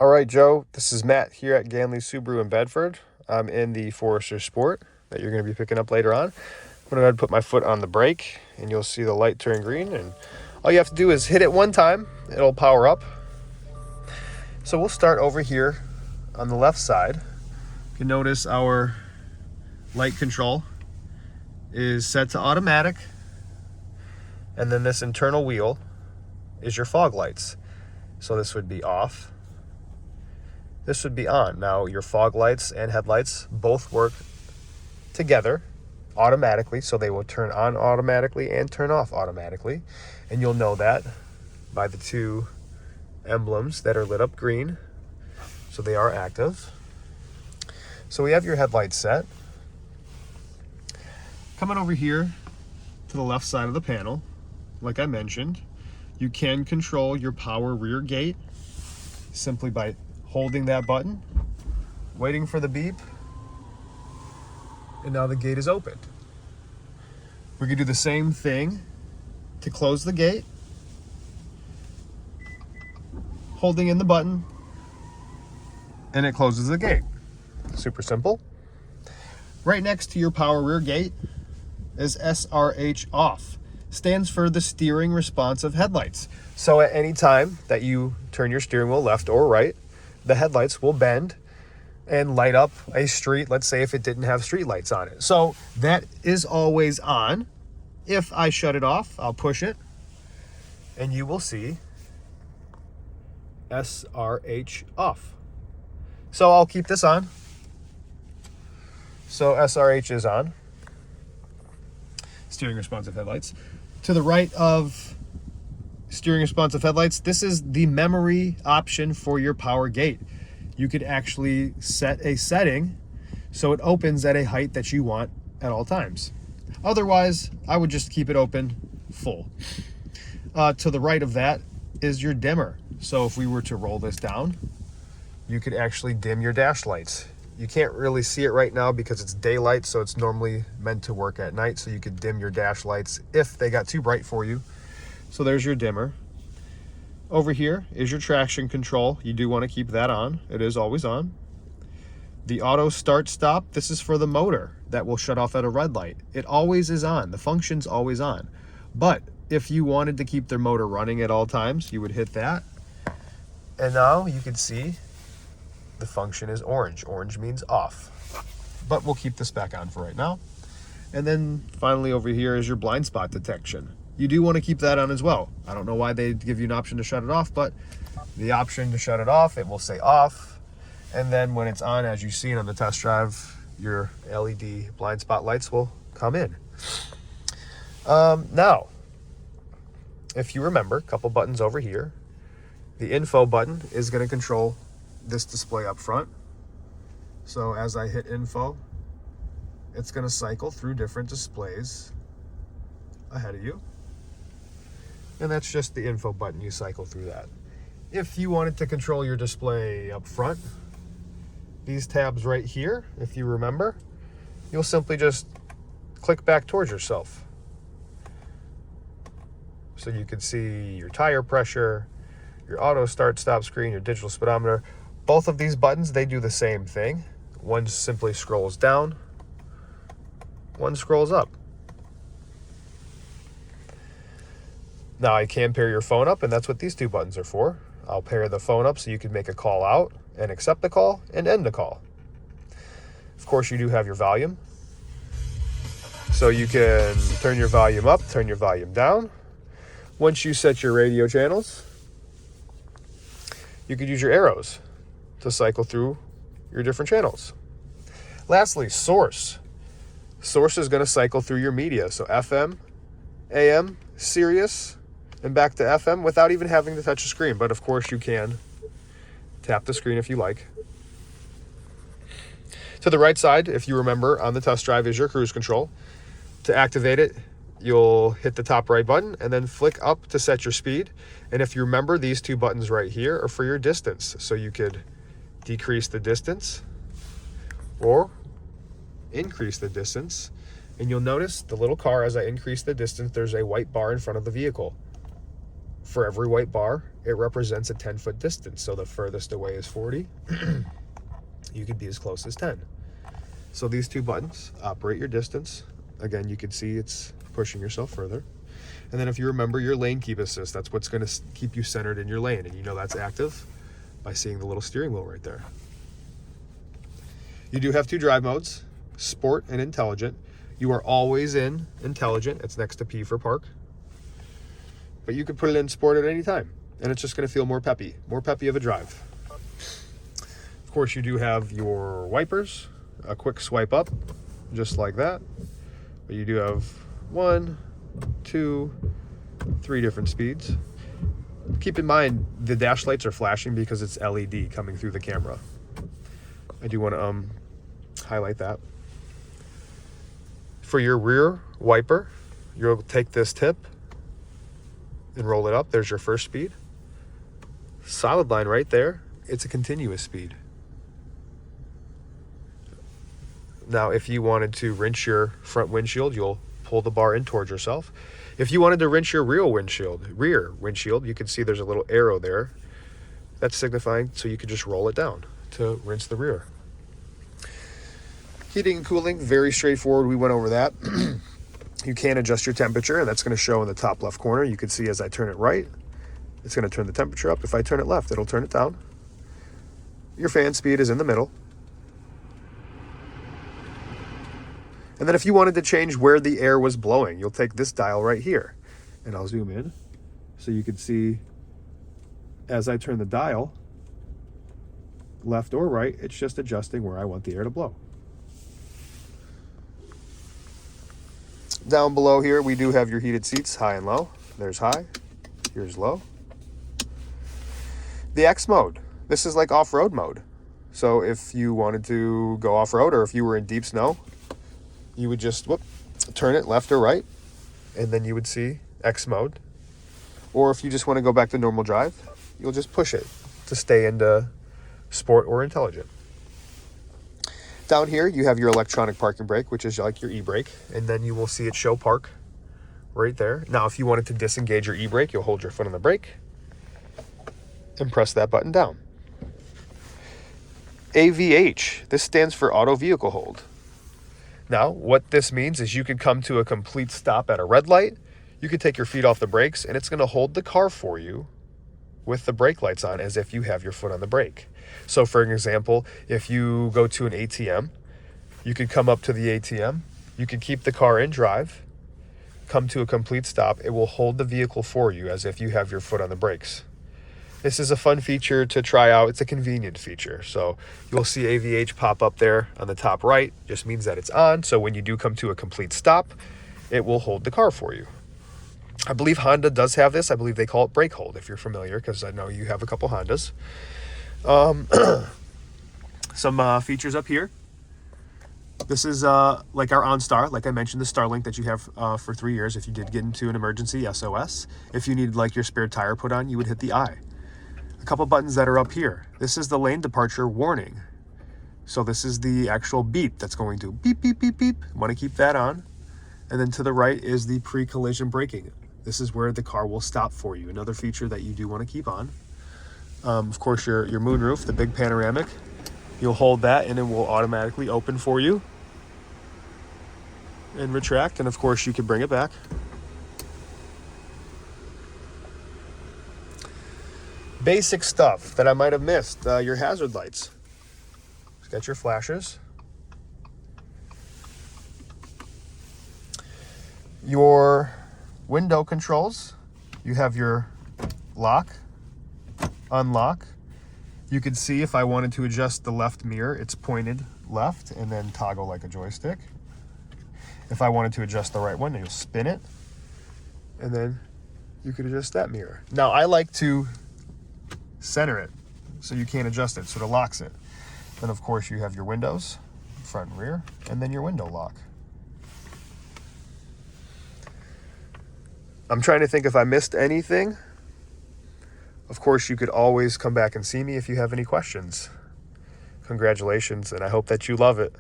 All right, Joe, this is Matt here at Ganley Subaru in Bedford. I'm in the Forester Sport that you're going to be picking up later on. I'm going to go ahead and put my foot on the brake, and you'll see the light turn green. And all you have to do is hit it one time, it'll power up. So we'll start over here on the left side. You can notice our light control is set to automatic, and then this internal wheel is your fog lights. So this would be off. This would be on. Now your fog lights and headlights both work together automatically, so they will turn on automatically and turn off automatically. And you'll know that by the two emblems that are lit up green, so they are active. So we have your headlights set. Coming over here to the left side of the panel, like I mentioned, you can control your power rear gate simply by holding that button, waiting for the beep, and now the gate is opened. We could do the same thing to close the gate, holding in the button, and it closes the gate. Super simple. Right next to your power rear gate is SRH off. Stands for the steering responsive headlights. So at any time that you turn your steering wheel left or right, the headlights will bend and light up a street, let's say if it didn't have street lights on it. So that is always on. If I shut it off, I'll push it, and you will see SRH off. So I'll keep this on. So SRH is on. Steering responsive headlights. To the right of steering responsive headlights, this is the memory option for your power gate. You could actually set a setting so it opens at a height that you want at all times. Otherwise, I would just keep it open full. To the right of that is your dimmer. So if we were to roll this down, you could actually dim your dash lights. You can't really see it right now because it's daylight, so it's normally meant to work at night, so you could dim your dash lights if they got too bright for you. So there's your dimmer. Over here is your traction control. You do want to keep that on. It is always on. The auto start stop, this is for the motor that will shut off at a red light. It always is on. The function's always on. But if you wanted to keep their motor running at all times, you would hit that. And now you can see the function is orange. Orange means off. But we'll keep this back on for right now. And then finally over here is your blind spot detection. You do want to keep that on as well. I don't know why they give you an option to shut it off, but the option to shut it off, it will say off. And then when it's on, as you've seen on the test drive, your LED blind spot lights will come in. Now, if you remember, a couple buttons over here, the info button is going to control this display up front. So as I hit info, it's going to cycle through different displays ahead of you. And that's just the info button. You cycle through that. If you wanted to control your display up front, these tabs right here, if you remember, you'll simply just click back towards yourself. So you can see your tire pressure, your auto start stop screen, your digital speedometer. Both of these buttons, they do the same thing. One simply scrolls down, one scrolls up. Now I can pair your phone up, and that's what these two buttons are for. I'll pair the phone up so you can make a call out and accept the call and end the call. Of course, you do have your volume. So you can turn your volume up, turn your volume down. Once you set your radio channels, you could use your arrows to cycle through your different channels. Lastly, source. Source is going to cycle through your media. So FM, AM, Sirius, and back to FM without even having to touch the screen. But of course you can tap the screen if you like. To the right side, if you remember, on the test drive is your cruise control. To activate it, you'll hit the top right button and then flick up to set your speed. And if you remember, these two buttons right here are for your distance. So you could decrease the distance or increase the distance. And you'll notice the little car, as I increase the distance, there's a white bar in front of the vehicle. for every white bar, it represents a 10-foot distance. So the furthest away is 40. You could be as close as 10. So these two buttons operate your distance. Again, you can see it's pushing yourself further. And then if you remember your lane keep assist, that's what's going to keep you centered in your lane. And you know that's active by seeing the little steering wheel right there. You do have two drive modes, sport and intelligent. You are always in intelligent. It's next to P for park. But you can put it in sport at any time, and it's just going to feel more peppy of a drive. Of course, you do have your wipers, a quick swipe up, just like that. But you do have 1, 2, 3 different speeds. Keep in mind, the dash lights are flashing because it's LED coming through the camera. I do want to highlight that. For your rear wiper, you'll take this tip and roll it up. There's your first speed. Solid line right there. It's a continuous speed. Now, if you wanted to rinse your front windshield, you'll pull the bar in towards yourself. If you wanted to rinse your rear windshield, you can see there's a little arrow there. That's signifying, so you could just roll it down to rinse the rear. Heating and cooling, very straightforward. We went over that. You can adjust your temperature, and that's going to show in the top left corner. You can see as I turn it right, it's going to turn the temperature up. If I turn it left, it'll turn it down. Your fan speed is in the middle. And then if you wanted to change where the air was blowing, you'll take this dial right here, and I'll zoom in so you can see as I turn the dial left or right, it's just adjusting where I want the air to blow. Down below here, we do have your heated seats, high and low. There's high, here's low. The X mode, this is like off-road mode. So if you wanted to go off-road, or if you were in deep snow, you would just turn it left or right, and then you would see X mode. Or if you just want to go back to normal drive, you'll just push it to stay into sport or intelligent. Down here, you have your electronic parking brake, which is like your e-brake, and then you will see it show park right there. Now, if you wanted to disengage your e-brake, you'll hold your foot on the brake and press that button down. AVH, this stands for auto vehicle hold. Now, what this means is you could come to a complete stop at a red light, you could take your feet off the brakes, and it's going to hold the car for you with the brake lights on as if you have your foot on the brake. So for example, if you go to an ATM, you could come up to the ATM, you could keep the car in drive, come to a complete stop, it will hold the vehicle for you as if you have your foot on the brakes. This is a fun feature to try out. It's a convenient feature. So you'll see AVH pop up there on the top right, just means that it's on. So when you do come to a complete stop, it will hold the car for you. I believe Honda does have this. I believe they call it brake hold, if you're familiar, because I know you have a couple Hondas. Some features up here. This is like our OnStar, like I mentioned, the Starlink that you have for 3 years. If you did get into an emergency, SOS. If you needed like your spare tire put on, you would hit the I. A couple buttons that are up here. This is the lane departure warning. So this is the actual beep that's going to beep, beep, beep, beep. Want to keep that on. And then to the right is the pre-collision braking. This is where the car will stop for you. Another feature that you do want to keep on. Of course, your moonroof, the big panoramic. You'll hold that and it will automatically open for you and retract. And of course, you can bring it back. Basic stuff that I might have missed. Your hazard lights. Got your flashers. Your window controls. You have your lock, unlock. You can see if I wanted to adjust the left mirror, it's pointed left and then toggle like a joystick. If I wanted to adjust the right one, you'll spin it and then you could adjust that mirror. Now I like to center it so you can't adjust it, so it locks it. Then of course you have your windows, front and rear, and then your window lock. I'm trying to think if I missed anything. Of course, you could always come back and see me if you have any questions. Congratulations, and I hope that you love it.